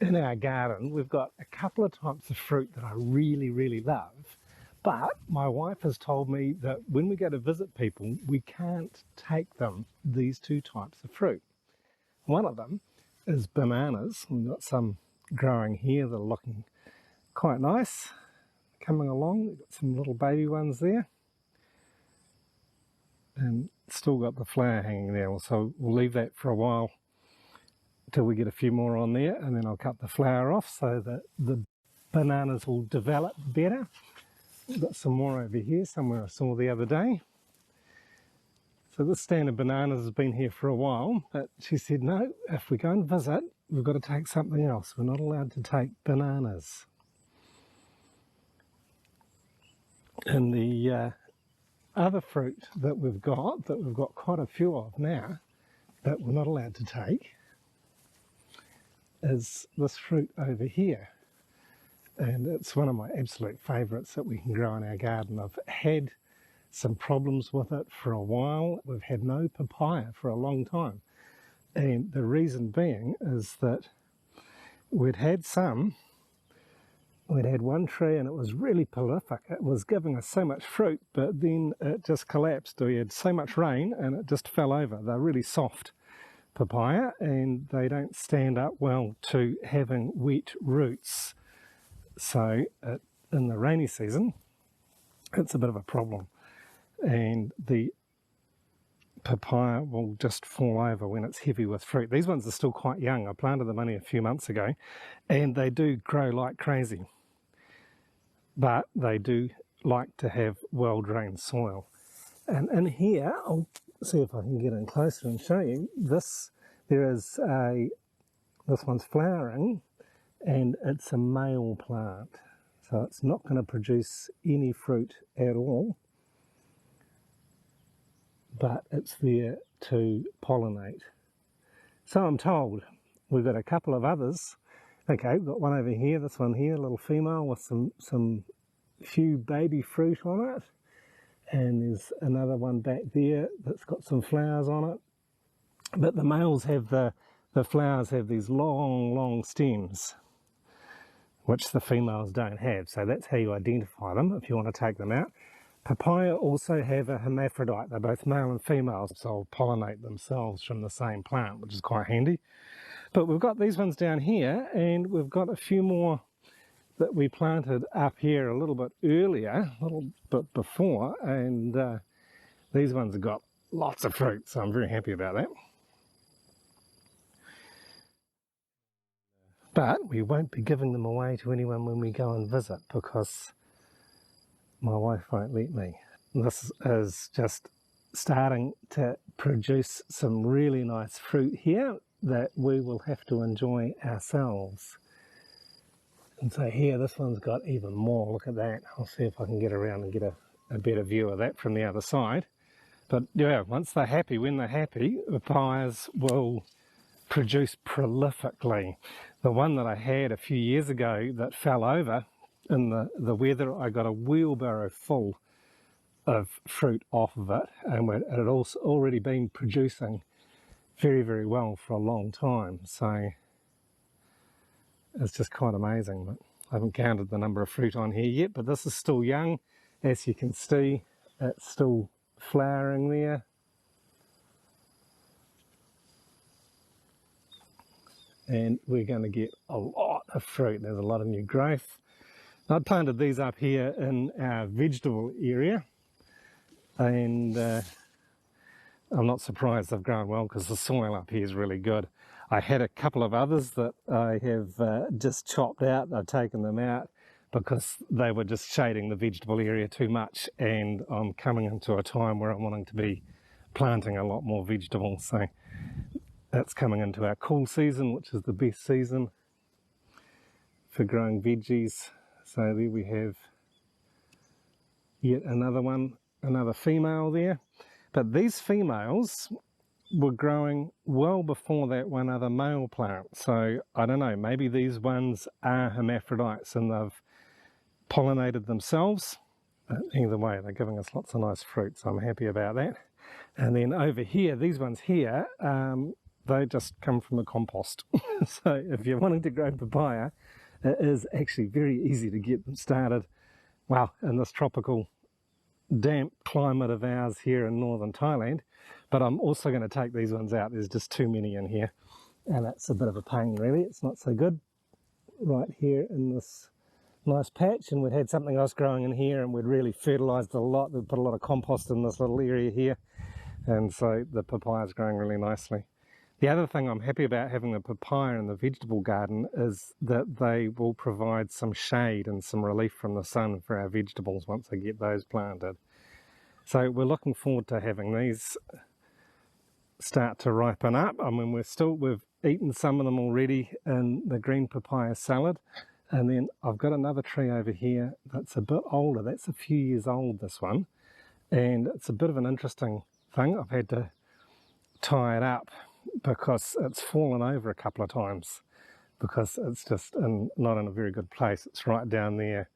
in our garden, we've got a couple of types of fruit that I really, really love. But my wife has told me that when we go to visit people, we can't take them these two types of fruit. One of them is bananas. We've got some growing here that are looking quite nice, coming along. We've got some little baby ones there. And still got the flower hanging there. So we'll leave that for a while till we get a few more on there, and then I'll cut the flower off so that the bananas will develop better. We've got some more over here somewhere I saw the other day. So this stand of bananas has been here for a while, but she said, no, if we go and visit, we've got to take something else. We're not allowed to take bananas. And the other fruit that we've got quite a few of now, that we're not allowed to take, is this fruit over here. And it's one of my absolute favourites that we can grow in our garden. I've had some problems with it for a while. We've had no papaya for a long time. And the reason being is that we'd had one tree and it was really prolific. It was giving us so much fruit, but then it just collapsed. We had so much rain and it just fell over. They're really soft papaya, and they don't stand up well to having wet roots. So in the rainy season, it's a bit of a problem. And the papaya will just fall over when it's heavy with fruit. These ones are still quite young. I planted them only a few months ago, and they do grow like crazy. But they do like to have well-drained soil. And in here, I'll see if I can get in closer and show you this. This one's flowering, and it's a male plant, so it's not going to produce any fruit at all, but it's there to pollinate. So I'm told. We've got a couple of others. Okay, we've got one over here, this one here, a little female with some few baby fruit on it. And there's another one back there that's got some flowers on it. But the males have the flowers have these long stems, which the females don't have. So that's how you identify them if you want to take them out. Papaya also have a hermaphrodite. They're both male and female, so pollinate themselves from the same plant, which is quite handy. But we've got these ones down here, and we've got a few more that we planted up here a little bit earlier, a little bit before, and these ones have got lots of fruit, so I'm very happy about that. But we won't be giving them away to anyone when we go and visit, because my wife won't let me. This is just starting to produce some really nice fruit here that we will have to enjoy ourselves. And so here, this one's got even more. Look at that. I'll see if I can get around and get a better view of that from the other side. But yeah, once they're happy, when they're happy, the papayas will produce prolifically. The one that I had a few years ago that fell over in the weather, I got a wheelbarrow full of fruit off of it, and it had also already been producing very, very well for a long time. So it's just quite amazing. But I haven't counted the number of fruit on here yet, but this is still young. As you can see, it's still flowering there. And we're going to get a lot of fruit. There's a lot of new growth. I planted these up here in our vegetable area, and I'm not surprised they've grown well because the soil up here is really good. I had a couple of others that I have just chopped out. I've taken them out because they were just shading the vegetable area too much, and I'm coming into a time where I'm wanting to be planting a lot more vegetables. So that's coming into our cool season, which is the best season for growing veggies. So there we have yet another one, another female there. But these females were growing well before that one other male plant. So I don't know, maybe these ones are hermaphrodites and they've pollinated themselves. But either way, they're giving us lots of nice fruit, so I'm happy about that. And then over here, these ones here, they just come from the compost. So if you're wanting to grow papaya, it is actually very easy to get them started. Well, in this tropical damp climate of ours here in northern Thailand. But I'm also going to take these ones out. There's just too many in here, and it's a bit of a pain really. It's not so good right here in this nice patch, and we'd had something else growing in here, and we'd really fertilized a lot. We'd put a lot of compost in this little area here, and so the papaya's growing really nicely. The other thing I'm happy about having the papaya in the vegetable garden is that they will provide some shade and some relief from the sun for our vegetables once I get those planted. So we're looking forward to having these start to ripen up. I mean, we've eaten some of them already in the green papaya salad. And then I've got another tree over here that's a bit older. That's a few years old, this one. And it's a bit of an interesting thing. I've had to tie it up because it's fallen over a couple of times because it's just not in a very good place. It's right down there.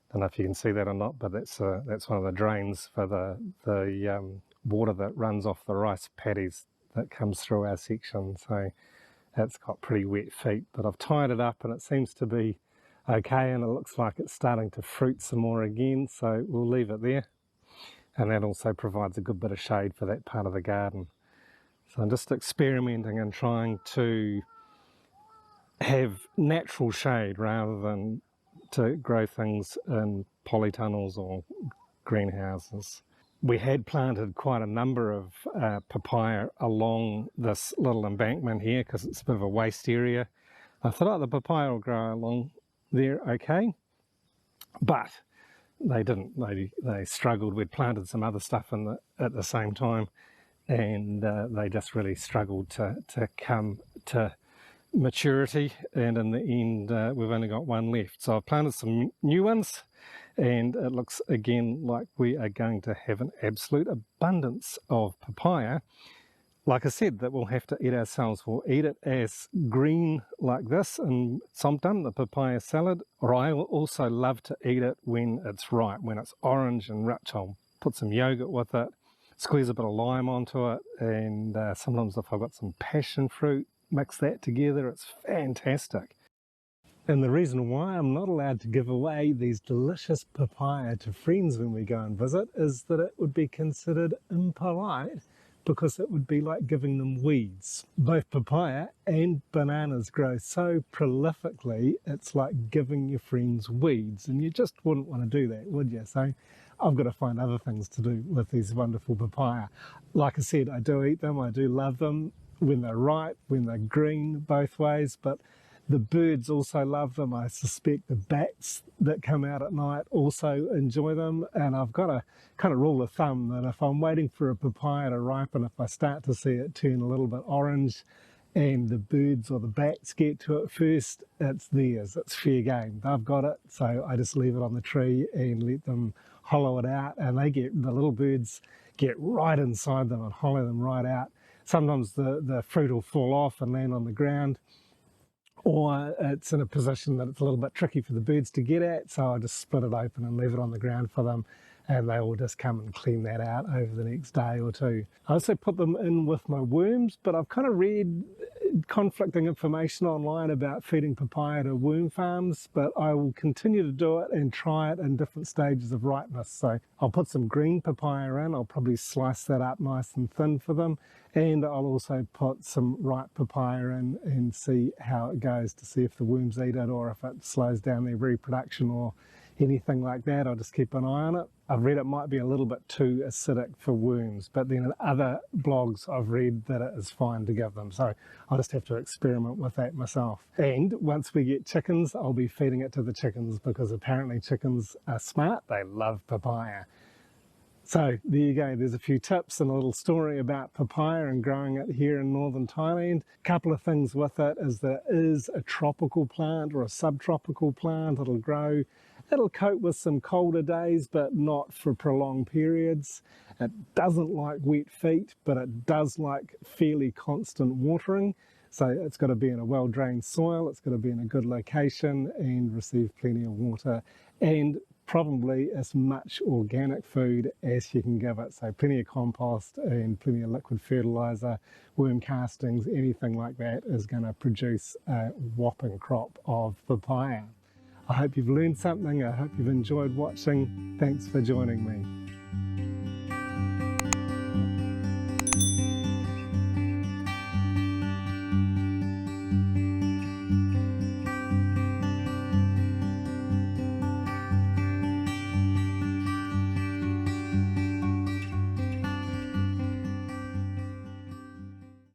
I don't know if you can see that or not, but that's one of the drains for the water that runs off the rice paddies that comes through our section. So it's got pretty wet feet, but I've tied it up and it seems to be okay, and it looks like it's starting to fruit some more again, so we'll leave it there. And that also provides a good bit of shade for that part of the garden. So I'm just experimenting and trying to have natural shade rather than to grow things in polytunnels or greenhouses. We had planted quite a number of papaya along this little embankment here because it's a bit of a waste area. I thought, the papaya will grow along there okay, but they didn't. They struggled. We'd planted some other stuff at the same time, and they just really struggled to come to maturity, and in the end we've only got one left. So I've planted some new ones, and it looks again like we are going to have an absolute abundance of papaya. Like I said, that we'll have to eat ourselves. We'll eat it as green like this in Som Tum, the papaya salad, or I will also love to eat it when it's ripe, when it's orange and rich. I'll put some yogurt with it, squeeze a bit of lime onto it, and sometimes if I've got some passion fruit, mix that together. It's fantastic. And the reason why I'm not allowed to give away these delicious papaya to friends when we go and visit is that it would be considered impolite, because it would be like giving them weeds. Both papaya and bananas grow so prolifically, it's like giving your friends weeds, and you just wouldn't want to do that, would you? So I've got to find other things to do with these wonderful papaya. Like I said, I do eat them, I do love them when they're ripe, when they're green, both ways, but the birds also love them. I suspect the bats that come out at night also enjoy them. And I've got a kind of rule of thumb that if I'm waiting for a papaya to ripen, if I start to see it turn a little bit orange and the birds or the bats get to it first, it's theirs. It's fair game. They've got it. So I just leave it on the tree and let them hollow it out. And the little birds get right inside them and hollow them right out. Sometimes the fruit will fall off and land on the ground, or it's in a position that it's a little bit tricky for the birds to get at, so I just split it open and leave it on the ground for them, and they will just come and clean that out over the next day or two. I also put them in with my worms, but I've kind of read conflicting information online about feeding papaya to worm farms, but I will continue to do it and try it in different stages of ripeness. So I'll put some green papaya in, I'll probably slice that up nice and thin for them, and I'll also put some ripe papaya in and see how it goes, to see if the worms eat it or if it slows down their reproduction or anything like that. I'll just keep an eye on it. I've read it might be a little bit too acidic for worms, but then in other blogs I've read that it is fine to give them. So I'll just have to experiment with that myself. And once we get chickens, I'll be feeding it to the chickens, because apparently chickens are smart. They love papaya. So there you go, there's a few tips and a little story about papaya and growing it here in northern Thailand. A couple of things with it is that it is a tropical plant or a subtropical plant. It'll cope with some colder days, but not for prolonged periods. It doesn't like wet feet, but it does like fairly constant watering. So it's got to be in a well-drained soil, it's got to be in a good location and receive plenty of water, and probably as much organic food as you can give it. So plenty of compost and plenty of liquid fertiliser, worm castings, anything like that is going to produce a whopping crop of papaya. I hope you've learned something. I hope you've enjoyed watching. Thanks for joining me.